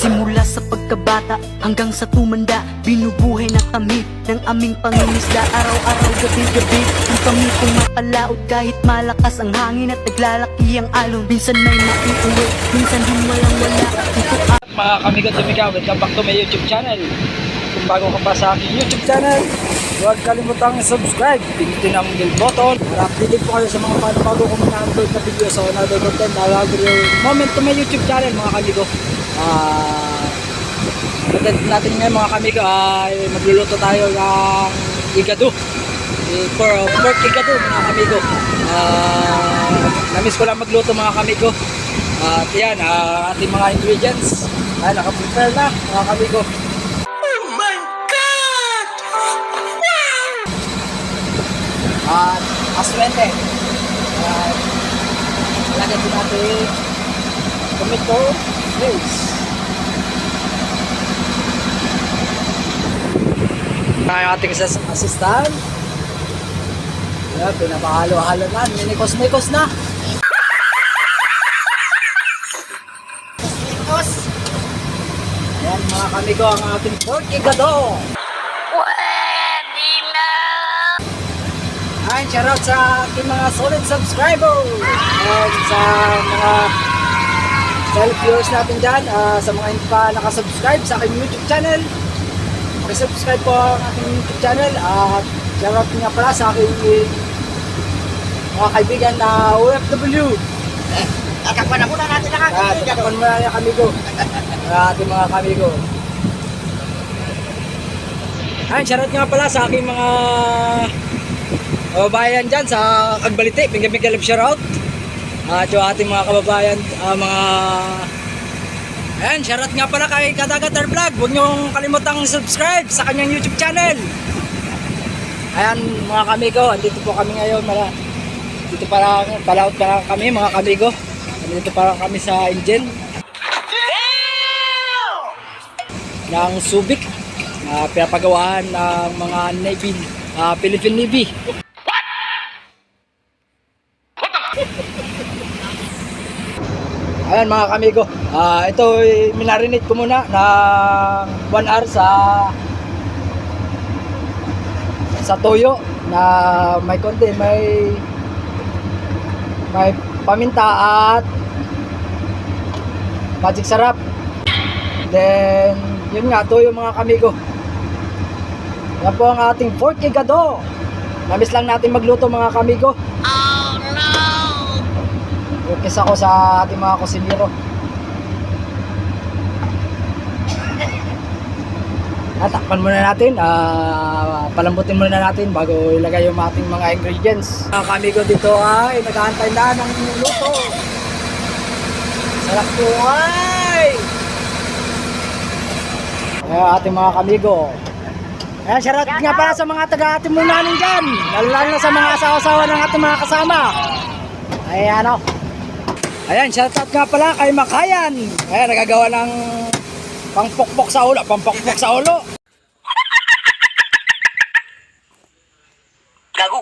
Simula sa pagkabata hanggang sa tumanda, binubuhay na kami ng aming pangingisda. Araw-araw, gabi-gabi, yung kami pumapalaot kahit malakas ang hangin at naglalaki ang alon. Minsan may maiuwi, minsan din walang wala. Ito Mga kamigo tumigaw, welcome back to my YouTube channel. Kung bago ka pa sa aking YouTube channel, huwag kalimutang subscribe, pindutin ang bell button para updated po kayo sa mga bago kong na-upload na video sa another content na moment to my YouTube channel mga kamigo. Content natin ngayon mga kamigo ay magluluto tayo ng igado, pork igado mga kamigo. Namiss ko lang magluto mga kamigo. At yan, ating mga ingredients ay nakaprepare na mga kamigo. Oh my God! At aswente. Lagyan din natin tomato paste. Ang ating assistant. Yan, pinapahalo-halo na. Minikos-mikos na. Ayan mga kamigo, ang ating pork igado. Pwede na! Ay, shoutout sa ating mga solid subscribers and sa mga self-viewers natin dyan, sa mga hindi pa nakasubscribe sa aking YouTube channel. Pakisubscribe po ang aking YouTube channel at shoutout nga pala sa aking mga kaibigan na OFW. Takpan na muna natin ang aking Takpan mo na yung kamigo. Ating mga kamigo. Ay, shoutout nga pala sa aking mga kababayan dyan sa Agbalite. Bigyan love shoutout. At yung ating mga kababayan, ayan, shoutout nga pala kay Kadagatar Vlog. Huwag niyong kalimutang subscribe sa kanyang YouTube channel. Ayan mga kamigo, andito po kami ngayon. Dito palaut pa lang kami mga kamigo. Andito pa lang kami sa engine ng Subic na pinapagawahan ng mga Navy, Philippine Navy. Ayan mga kamigo, ito minarinate ko muna ng 1 hour sa toyo na may konti, may paminta at magic sarap. Then yun nga, toyo mga kamigo. Yan po ang ating pork igado. Namiss lang natin magluto mga kamigo. Oh no! Focus ako sa ating mga kusinero. Takpan muna natin, palambutin muna natin bago ilagay yung ating mga ingredients. Mga kamigo dito ay nag-aantay na ng luto. Sarap po ay! Ayan ating mga kamigo. Ayan, shoutout nga pala sa mga taga-atimunanin dyan. Lalo na sa mga asawa-asawa ng ating mga kasama. Ayan o. Ayan, shoutout nga pala kay Makayan. Ayan, nagagawa ng pangpokpok sa ulo. Pampokpok sa ulo. Gago!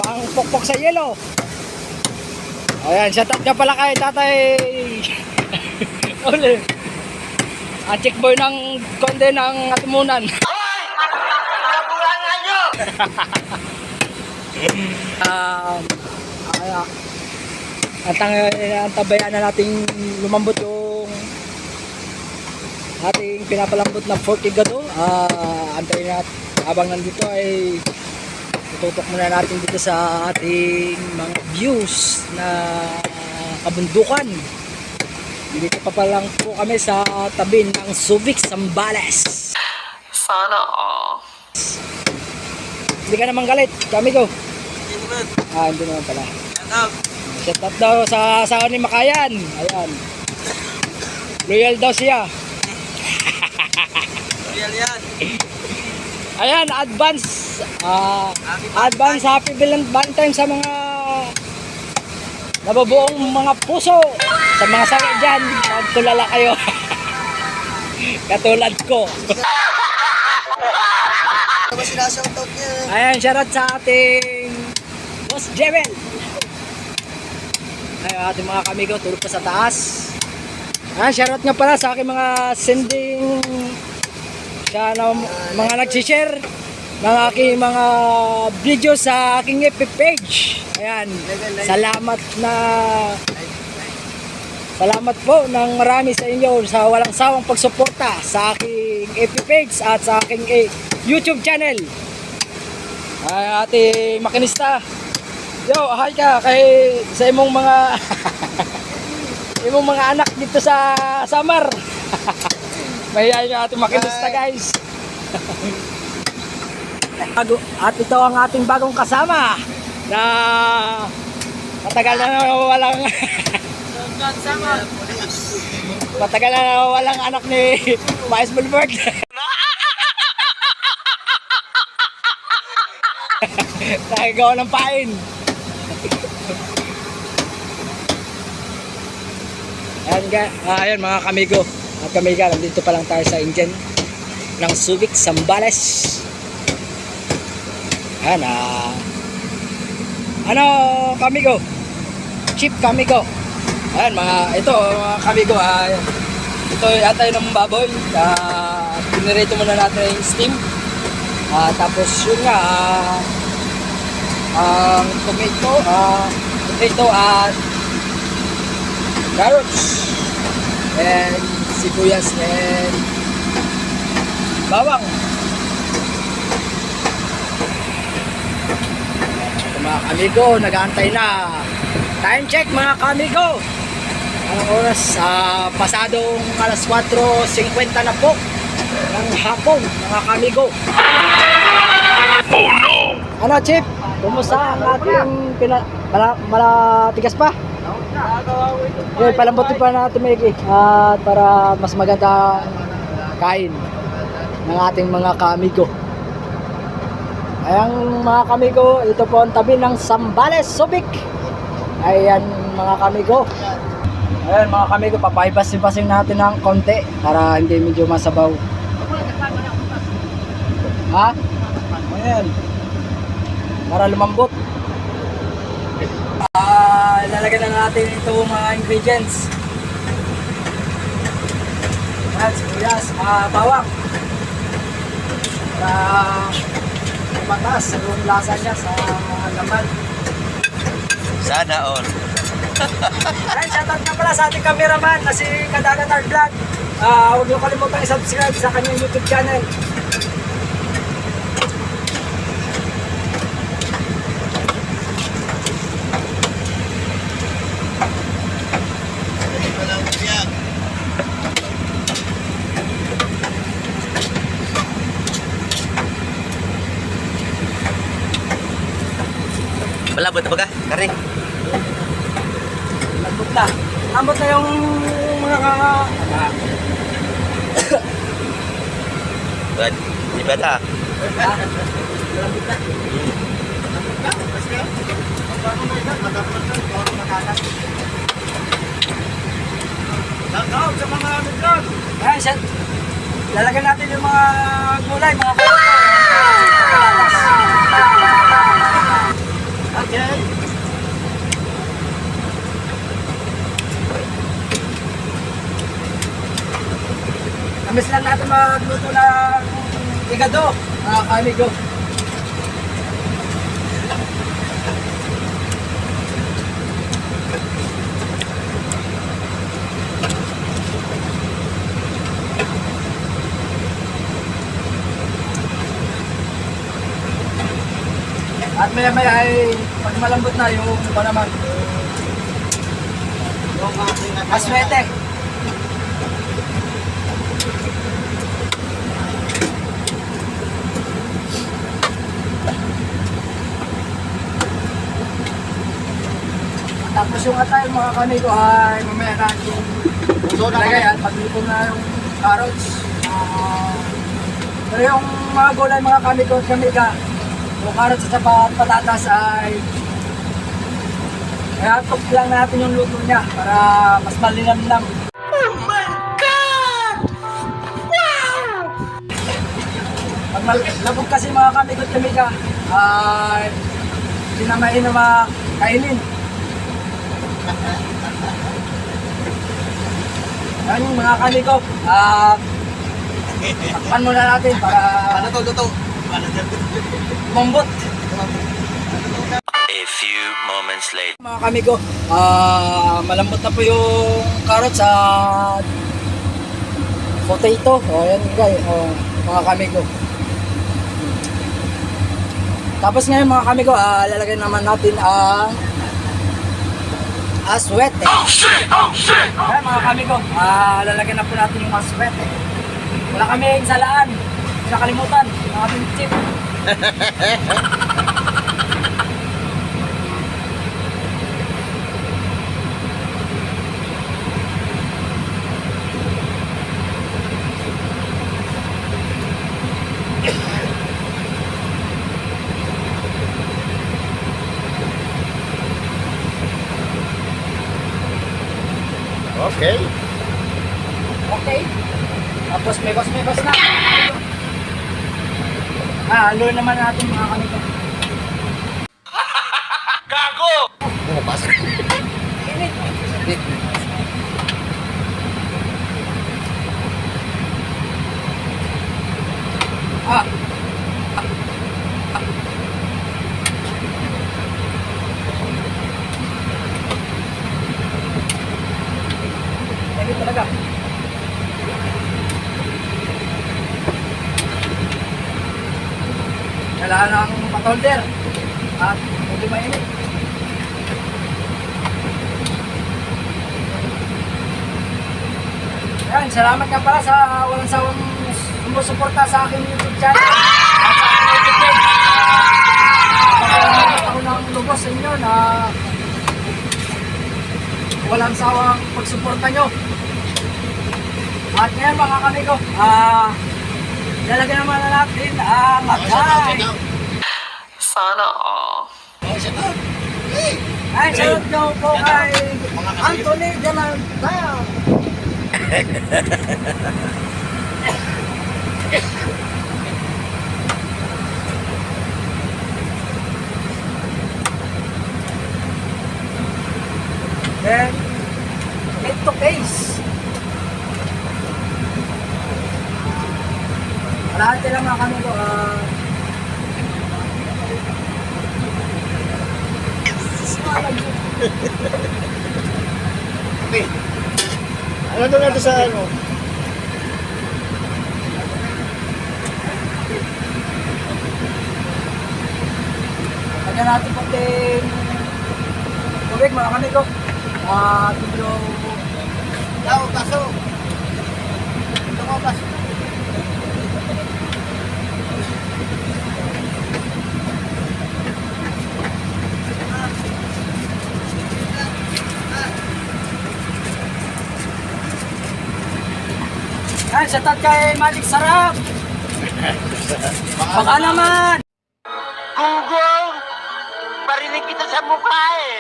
Pangpokpok sa yelo. Ayan, shoutout nga pala kay Tatay Uli. Ang chick boy ng konde ng atimunan. Kabulangan nyo! Antabayan na nating lumambot yung ating pinapalambot na pork igado. Antayin natin habang nandito ay tututok muna natin dito sa ating mga views na kabundukan. Dito pa lang po kami sa tabi ng Subic, Zambales. Sana all. Hindi ka naman galit, kamigo. Hindi naman. Hindi naman pala. Shut up. Shout out daw sa asawa ni Makayan. Ayan. Loyal daw siya. Real yan. Ayan, advance happy Valentine sa mga nababuong mga puso. Sa mga sawi dyan, magtulala kayo. Katulad ko. Ano ba sinashoutout niya? Ayan, shoutout sa ating Boss Jewel. Ayan, ating mga kamigo, tulog pa sa taas. Shoutout nga pala sa aking mga sending sa mga nag-share ng aking mga video sa aking FB page. Ayan, salamat po ng marami sa inyo sa walang sawang pagsuporta sa aking FB page at sa aking YouTube channel. Ay, ating makinista. Yo, hi ka kay sa imong mga imong mga anak dito sa Samar. Mahihayin yung ating makinista, guys. At ito ang ating bagong kasama na matagal na walang matagal na walang anak ni Vice Bulberg. Nagagawa ng pain. Ayan mga kamigo at kamiga, nandito pa lang tayo sa engine ng Subic Zambales. Ayan, ano kamigo, Chief kamigo. Ayan ito mga kamigo, ito atay ng baboy. Pinirito muna natin yung steam, tapos yun nga ang tomato at carrots and sibuyas and bawang. Mga kamigo, nag-aantay na. Time check mga kamigo. Ang oras, pasadong alas 4:50 na po ng hapon mga kamigo. Oh no! Ano Chip? Kumusta ang ating malatigas pa? Okay, palambutin pa natin Megi at para mas maganda kain ng ating mga kamigo. Ayan mga kamigo, ito po ang tabi ng Zambales Subic. Ayan mga kamigo. Ayan mga kamigo, papahibas-hibasin natin ng konti para hindi medyo masabaw. Ha? Ayan. Para lumambot. Lalagyan na natin ito mga ingredients. Ayan, sibuyas, bawang. Para mataas yung lasa niya sa laman. Sana all. Ayan, shoutout na pala sa ating cameraman na si Kadagat Art Vlog. Huwag niyo kalimutan i-subscribe sa kanyang YouTube channel. Malabot ba ka? Kari? Lambot na. Lambot na yung mga Bad. Di ba ta? lambot na. Sa mga nagdod. Ayan, siya. Lalagyan natin yung mga gulay, mga okay. Namis lang natin magluto ng igado, mga kamigo. At maya ay pag malambot na yung naman yung aswete. Tapos yung atay mga kamigo ay mamaya natin lagayan pagluto na yung carrots. Pero yung mga gulay mga kamigo at kamiga, yung carrots at patatas ay i-atok lang natin yung luto niya para mas malinam lang. Oh my God! Wow! Pag labog kasi mga kamigo at kamiga ay hindi na mainam kainin. Yan yung mga kamigo. Takpan muna natin para Ano to, luto? mambot. A few moments later. Mga kamigo, malambot na po yung carrots at potato. O, yan guys, mga kamigo. Tapos ngayon mga kamigo, lalagay naman natin ang aswete. Ayan mga kamigo, lalagyan na po natin yung aswete. Wala kami salaan. Nakalimutan, mga ating chip. Okay. Okay. Tapos may bas na. Haluin naman natin mga kamigo. Bukas. Ah. Lagi talaga. Kailangan ng patolder at hindi mainit. Yan, salamat nga pala sa walang sawang sumusuporta sa aking YouTube channel at sa aking YouTube page. Salamat ako ng lubos sa inyo na walang sawang pagsuporta nyo. At ngayon mga kamigo, lalagyan naman na natin ang atay. Sana all. Ay, salut nyo po kay Anthony Delantaya. Then, ito case. Lahat lang mga kamigo, Okay. Ano doon natin sa ano? lagyan natin konting tubig mga kamigo. Medyo Tao, paso. Ito mo, paso. yan, shout kay Magic Sarap. Baka naman. Google! Parinig kita sa mukha eh!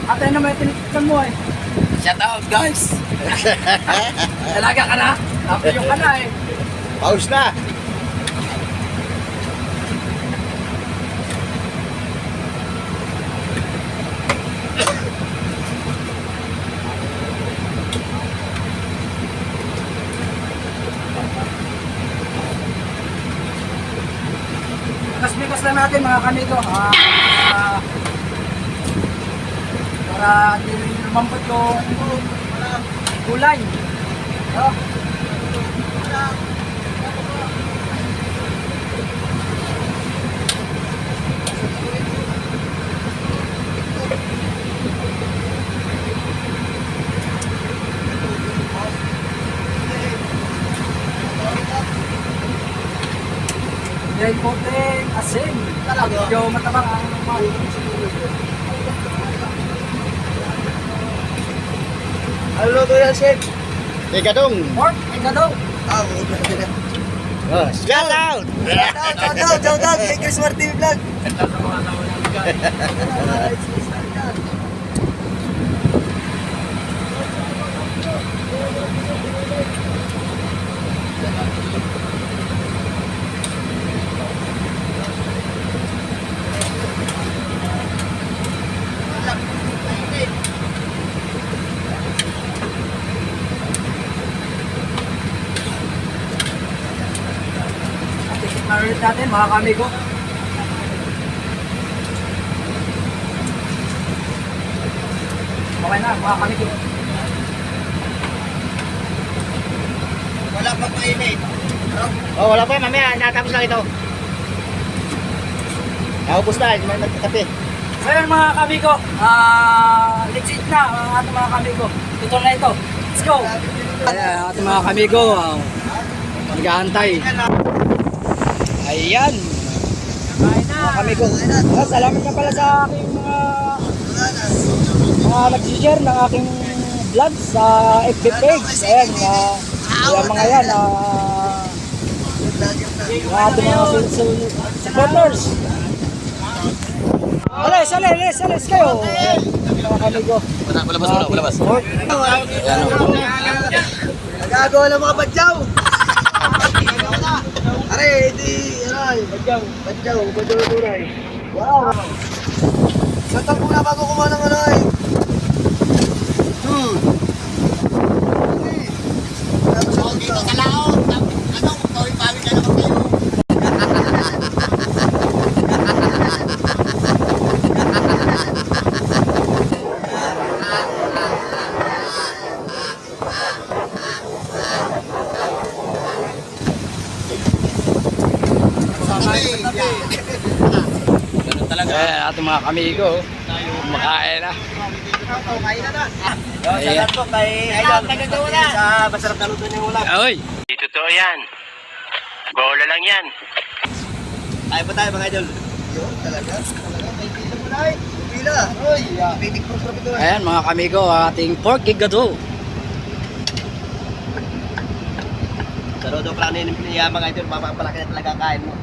At ano naman yung tinitignan mo eh. Shout out, guys! Talaga ka na. Tapos yung ka na eh. Pause na. Bigas lang natin mga kamigo. Para hindi lumambot yung gulay. Oh. Yan puting asin. Medyo matabang ang mga. Ano to yan, Chef? Teka dong. Pork, ika daw. Shout out! Shout out kay Chris Martin Vlog. balik natin mga kamigo. Okay na mga kamigo. Wala pang mainit. Oh, wala pa, mamaya natapos lang ito. Naubos na, may magkakape. So yun mga kamigo, let's eat na ang ating mga kamigo. Ito na ito. Let's go! Ayan, ang ating mga kamigo, nag-aantay. Ayan. Mga kamigo. Salamat na pala sa aking mga nag-share ng aking vlog sa FB page. Ayan, yung mga yan, yung ating mga supporters. Alis kayo. Mga kamigo. Palabas. Nagagawa ng mga badyaw. Are, hindi, badyaw tunay. Wow. Santang muna bago kumain ng ano eh. Dito sa laot. Ano, pawin-pawin na naman kayo. Ganun talaga. Ayan, ating mga kamigo. Makain na. Ayan. Sa masarap na luto ng ulam. Oy! Di totoo yan. Bola lang yan. Tayo pa tayo mga idol. Yun, talaga. May pila mo na eh. Pila. Uy, pitik pro ito eh. Ayan mga kamigo, ating pork gigado. Saludo ka lang niya mga idol, mapapalaki na talaga ang kain mo.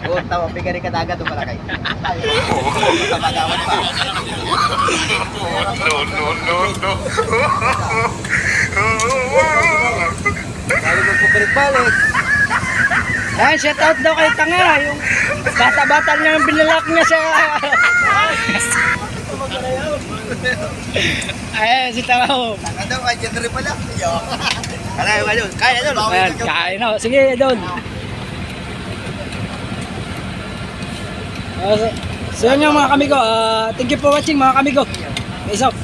Oo, tama, bigyan ka dagat o palakay. Kapagawan pa. No. Sabi ko balik. Ayan, shout out daw kay Tanga, yung bata-bata niya binalak niya sa... Ayan, si Tanga ho. Ano, kay Jendry pala. Kaya idol, kaya idol. Ayan, kain ho. Sige, Don. So yun yung mga kamigo, thank you for watching mga kamigo. Peace out.